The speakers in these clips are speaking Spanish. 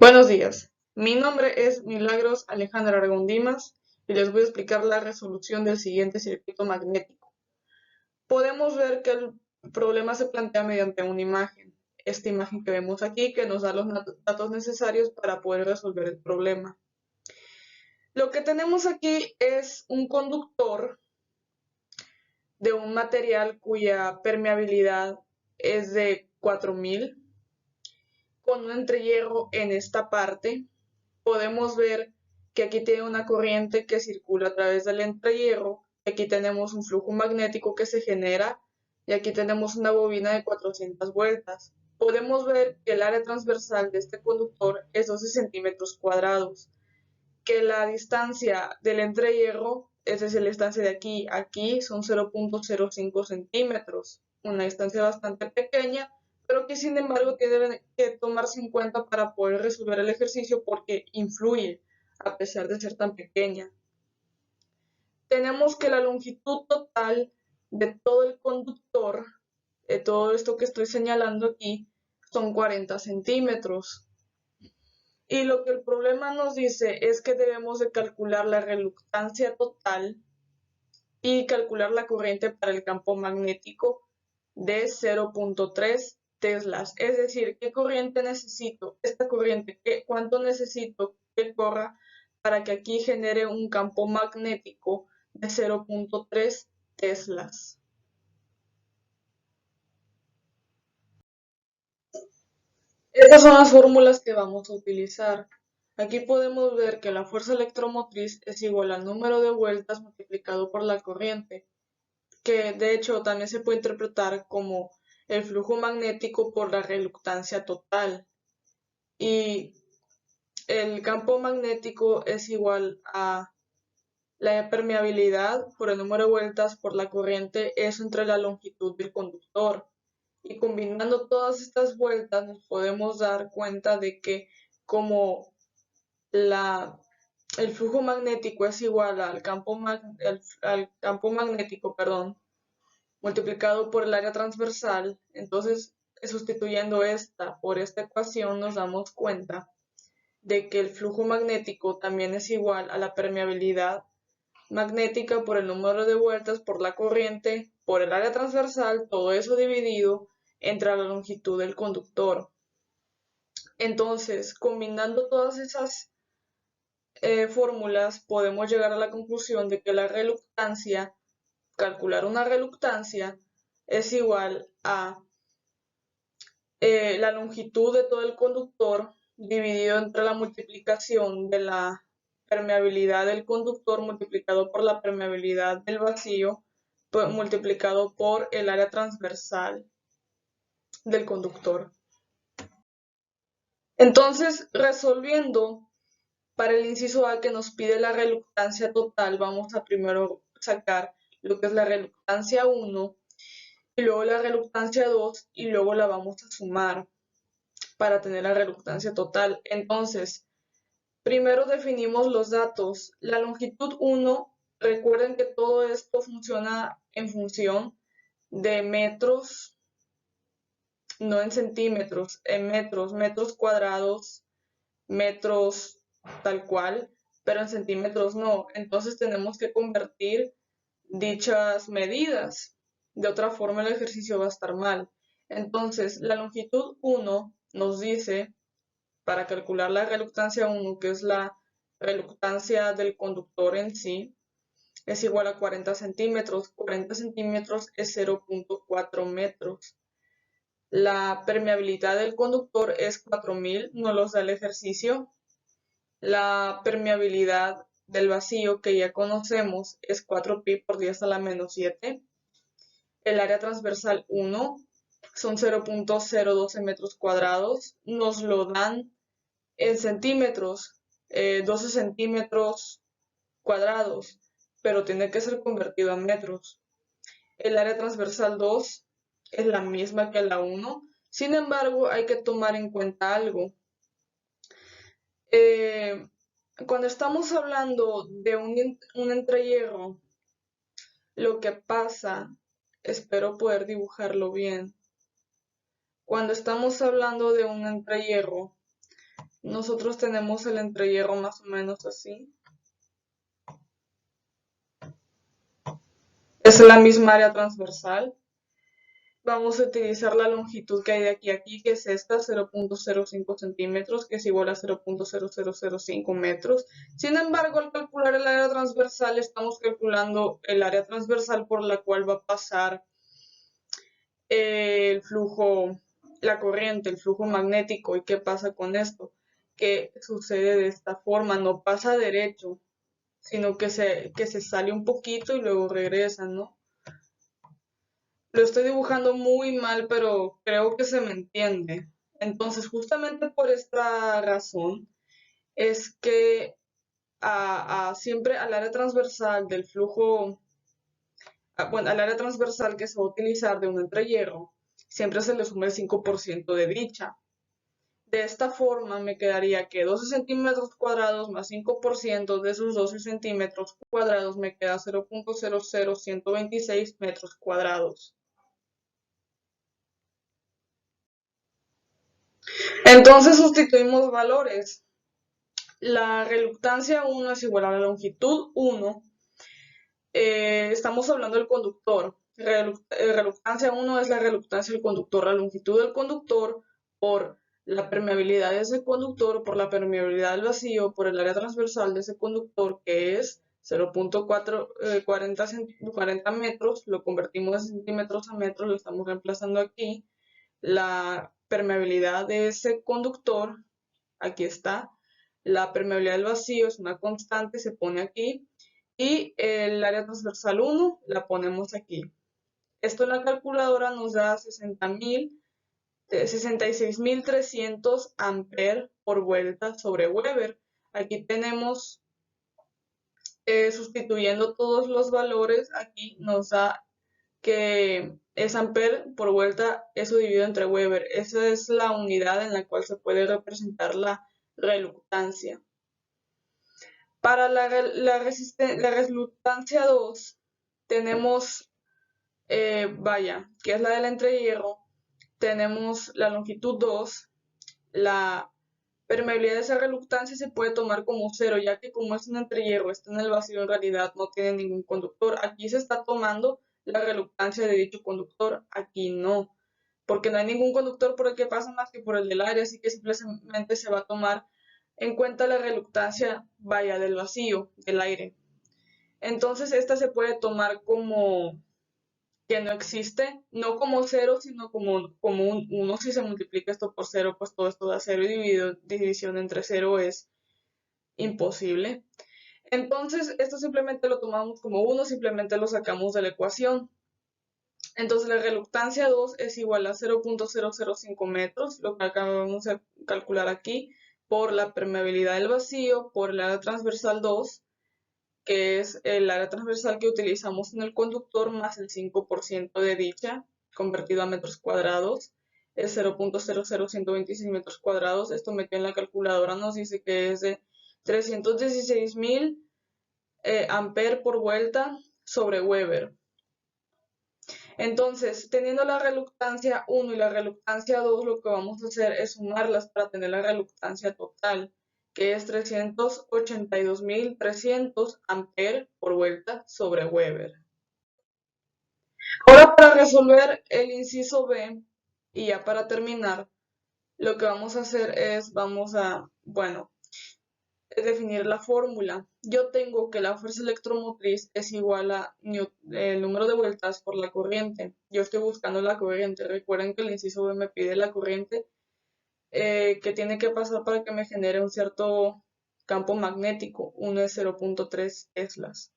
Buenos días, mi nombre es Milagros Alejandra Aragón Dimas y les voy a explicar la resolución del siguiente circuito magnético. Podemos ver que el problema se plantea mediante una imagen, esta imagen que vemos aquí que nos da los datos necesarios para poder resolver el problema. Lo que tenemos aquí es un conductor de un material cuya permeabilidad es de 4000 con un entrehierro en esta parte. Podemos ver que aquí tiene una corriente que circula a través del entrehierro, aquí tenemos un flujo magnético que se genera y aquí tenemos una bobina de 400 vueltas. Podemos ver que el área transversal de este conductor es 12 centímetros cuadrados, que la distancia del entrehierro, es decir, la distancia de aquí a aquí, son 0.05 centímetros, una distancia bastante pequeña, pero que sin embargo tiene que tomarse en cuenta para poder resolver el ejercicio porque influye a pesar de ser tan pequeña. Tenemos que la longitud total de todo el conductor, de todo esto que estoy señalando aquí, son 40 centímetros. Y lo que el problema nos dice es que debemos de calcular la reluctancia total y calcular la corriente para el campo magnético de 0.3 teslas. Es decir, ¿qué corriente necesito? Esta corriente, ¿cuánto necesito que corra para que aquí genere un campo magnético de 0.3 teslas? Estas son las fórmulas que vamos a utilizar. Aquí podemos ver que la fuerza electromotriz es igual al número de vueltas multiplicado por la corriente, que de hecho también se puede interpretar como el flujo magnético por la reluctancia total. Y el campo magnético es igual a la permeabilidad por el número de vueltas por la corriente, eso entre la longitud del conductor. Y combinando todas estas vueltas nos podemos dar cuenta de que como la, el flujo magnético es igual al campo magnético, perdón, multiplicado por el área transversal, entonces sustituyendo esta por esta ecuación nos damos cuenta de que el flujo magnético también es igual a la permeabilidad magnética por el número de vueltas por la corriente, por el área transversal, todo eso dividido entre la longitud del conductor. Entonces, combinando todas esas fórmulas, podemos llegar a la conclusión de que la reluctancia, calcular una reluctancia, es igual a la longitud de todo el conductor dividido entre la multiplicación de la permeabilidad del conductor multiplicado por la permeabilidad del vacío multiplicado por el área transversal del conductor. Entonces, resolviendo para el inciso A que nos pide la reluctancia total, vamos a primero sacar lo que es la reluctancia 1 y luego la reluctancia 2 y luego la vamos a sumar para tener la reluctancia total. Entonces, primero definimos los datos. La longitud 1, recuerden que todo esto funciona en función de metros, no en centímetros, en metros, metros cuadrados, metros tal cual, pero en centímetros no. Entonces tenemos que convertir dichas medidas. De otra forma el ejercicio va a estar mal. Entonces, la longitud 1 nos dice, para calcular la reluctancia 1, que es la reluctancia del conductor en sí, es igual a 40 centímetros. 40 centímetros es 0.4 metros. La permeabilidad del conductor es 4000, nos los da el ejercicio. La permeabilidad del vacío que ya conocemos es 4pi por 10 a la menos 7. El área transversal 1 son 0.012 metros cuadrados. Nos lo dan en centímetros, 12 centímetros cuadrados, pero tiene que ser convertido a metros. El área transversal 2 es la misma que la 1. Sin embargo, hay que tomar en cuenta algo. Eh, Cuando estamos hablando de un entrehierro, lo que pasa, espero poder dibujarlo bien. Cuando estamos hablando de un entrehierro, nosotros tenemos el entrehierro más o menos así. Es la misma área transversal. Vamos a utilizar la longitud que hay de aquí a aquí, que es esta, 0.05 centímetros, que es igual a 0.0005 metros. Sin embargo, al calcular el área transversal, estamos calculando el área transversal por la cual va a pasar el flujo, la corriente, el flujo magnético. ¿Y qué pasa con esto? Que sucede de esta forma, no pasa derecho, sino que se sale un poquito y luego regresa, ¿no? Lo estoy dibujando muy mal, pero creo que se me entiende. Entonces, justamente por esta razón es que siempre al área transversal del flujo, bueno, al área transversal que se va a utilizar de un entrehierro, siempre se le suma el 5% de dicha. De esta forma me quedaría que 12 centímetros cuadrados más 5% de esos 12 centímetros cuadrados me queda 0.00126 metros cuadrados. Entonces sustituimos valores. La reluctancia 1 es igual a la longitud 1. Estamos hablando del conductor. Reluctancia 1 es la reluctancia del conductor, la longitud del conductor por la permeabilidad de ese conductor, por la permeabilidad del vacío, por el área transversal de ese conductor, que es 0.40 metros, lo convertimos de centímetros a metros, lo estamos reemplazando aquí. La permeabilidad de ese conductor, aquí está. La permeabilidad del vacío es una constante, se pone aquí. Y el área transversal 1 la ponemos aquí. Esto en la calculadora nos da 66.300 amperes por vuelta sobre Weber. Aquí tenemos, sustituyendo todos los valores, aquí nos da que es amper por vuelta, eso dividido entre Weber. Esa es la unidad en la cual se puede representar la reluctancia. Para la reluctancia 2 tenemos, que es la del entrehierro, tenemos la longitud 2, la permeabilidad de esa reluctancia se puede tomar como cero, ya que como es un entrehierro, está en el vacío, en realidad no tiene ningún conductor. Aquí se está tomando la reluctancia de dicho conductor, aquí no, porque no hay ningún conductor por el que pasa más que por el del aire, así que simplemente se va a tomar en cuenta la reluctancia, del vacío, del aire. Entonces esta se puede tomar como que no existe, no como cero, sino como un 1. Si se multiplica esto por cero, pues todo esto da cero, y división entre cero es imposible. Entonces esto simplemente lo tomamos como 1, simplemente lo sacamos de la ecuación. Entonces la reluctancia 2 es igual a 0.005 metros, lo que acabamos de calcular aquí, por la permeabilidad del vacío, por el área transversal 2, que es el área transversal que utilizamos en el conductor, más el 5% de dicha, convertido a metros cuadrados, es 0.00126 metros cuadrados. Esto metido en la calculadora nos dice que es de 316.000 amperes por vuelta sobre Weber. Entonces, teniendo la reluctancia 1 y la reluctancia 2, lo que vamos a hacer es sumarlas para tener la reluctancia total, que es 382.300 amperes por vuelta sobre Weber. Ahora, para resolver el inciso B, y ya para terminar, lo que vamos a hacer es, definir la fórmula. Yo tengo que la fuerza electromotriz es igual a el número de vueltas por la corriente. Yo estoy buscando la corriente. Recuerden que el inciso B me pide la corriente que tiene que pasar para que me genere un cierto campo magnético. Uno es 0.3 teslas.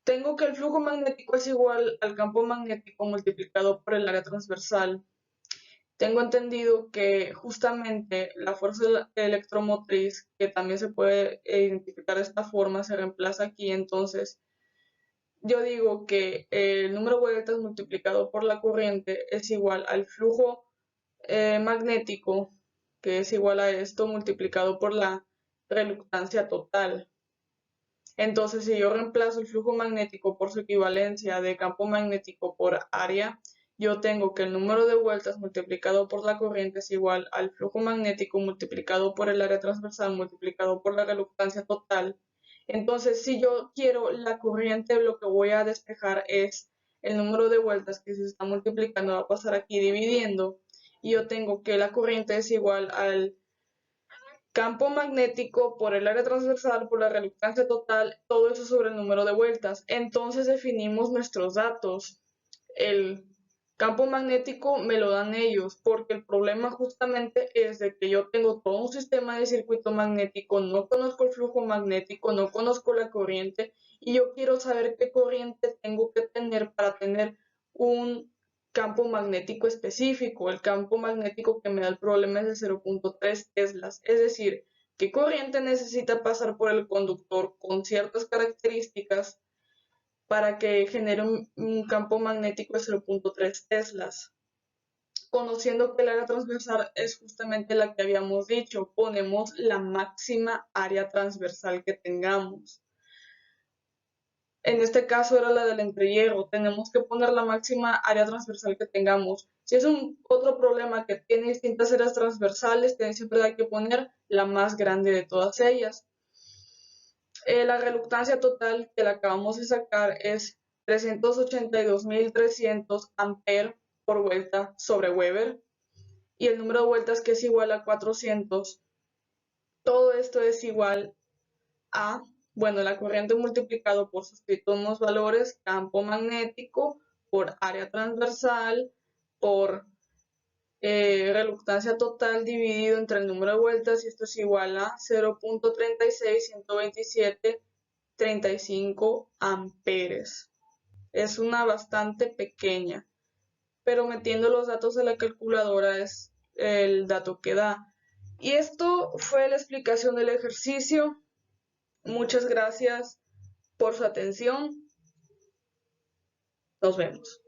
Tengo que el flujo magnético es igual al campo magnético multiplicado por el área transversal. Tengo entendido que justamente la fuerza electromotriz, que también se puede identificar de esta forma, se reemplaza aquí. Entonces, yo digo que el número de vueltas multiplicado por la corriente es igual al flujo magnético, que es igual a esto multiplicado por la reluctancia total. Entonces, si yo reemplazo el flujo magnético por su equivalencia de campo magnético por área, yo tengo que el número de vueltas multiplicado por la corriente es igual al flujo magnético multiplicado por el área transversal multiplicado por la reluctancia total. Entonces, si yo quiero la corriente, lo que voy a despejar es el número de vueltas que se está multiplicando, va a pasar aquí dividiendo, y yo tengo que la corriente es igual al campo magnético por el área transversal, por la reluctancia total, todo eso sobre el número de vueltas. Entonces definimos nuestros datos. El campo magnético me lo dan ellos, porque el problema justamente es de que yo tengo todo un sistema de circuito magnético, no conozco el flujo magnético, no conozco la corriente, y yo quiero saber qué corriente tengo que tener para tener un campo magnético específico. El campo magnético que me da el problema es de 0.3 teslas, es decir, qué corriente necesita pasar por el conductor con ciertas características para que genere un campo magnético de 0.3 teslas. Conociendo que el área transversal es justamente la que habíamos dicho, ponemos la máxima área transversal que tengamos. En este caso era la del entrehierro, tenemos que poner la máxima área transversal que tengamos. Si es otro problema que tiene distintas áreas transversales, siempre hay que poner la más grande de todas ellas. La reluctancia total que la acabamos de sacar es 382.300 amperes por vuelta sobre Weber, y el número de vueltas que es igual a 400. Todo esto es igual a, bueno, la corriente multiplicado por sus unos valores, campo magnético, por área transversal, por reluctancia total dividido entre el número de vueltas, y esto es igual a 0.36127 35 amperes. Es una bastante pequeña, pero metiendo los datos de la calculadora es el dato que da. Y esto fue la explicación del ejercicio. Muchas gracias por su atención. Nos vemos.